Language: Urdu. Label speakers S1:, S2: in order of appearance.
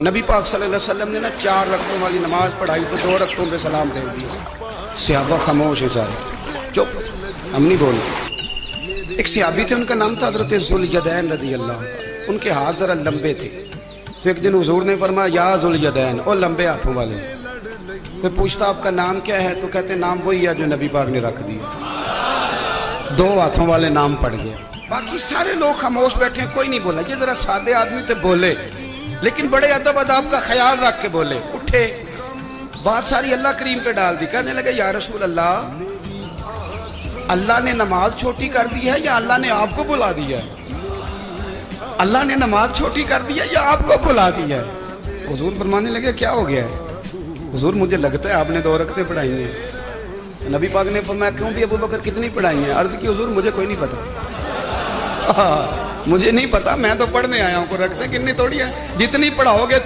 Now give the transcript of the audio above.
S1: نبی پاک صلی اللہ علیہ وسلم نے 4 رکعتوں والی نماز پڑھائی تو 2 رکعتوں پہ سلام پھیر دیا۔ صحابہ خاموش ہیں سارے، چپ، ہم نہیں بولتے۔ ایک صحابی تھے، ان کا نام تھا حضرت ذوالیدین رضی اللہ عنہ۔ ان کے ہاتھ ذرا لمبے تھے، تو ایک دن حضور نے فرمایا یا ذوالیدین، او لمبے ہاتھوں والے۔ کوئی پوچھتا آپ کا نام کیا ہے تو کہتے نام وہی ہے جو نبی پاک نے رکھ دیا۔ 2 ہاتھوں والے نام پڑھ گئے۔ باقی سارے لوگ خاموش بیٹھے ہیں، کوئی نہیں بولا۔ یہ ذرا سادے آدمی تھے، بولے، لیکن بڑے ادب اداب کا خیال رکھ کے بولے، اٹھے، بات ساری اللہ کریم پہ ڈال دی۔ کہنے لگے یا رسول اللہ، اللہ نے نماز چھوٹی کر دی ہے یا اللہ نے آپ کو بلا دیا ہے؟ اللہ نے نماز چھوٹی کر دی ہے یا آپ کو بلا دیا ہے؟ حضور فرمانے لگے کیا ہو گیا ہے؟ حضور مجھے لگتا ہے آپ نے 2 رکعتیں پڑھائی ہیں۔ نبی پاک نے فرمایا کیوں بھی ابو بکر کتنی پڑھائی ہیں؟ عرض کی حضور مجھے کوئی نہیں پتا، مجھے نہیں پتا، میں تو پڑھنے آیا ہوں، کو رکھتے کتنی توڑی ہے، جتنی پڑھاؤ گے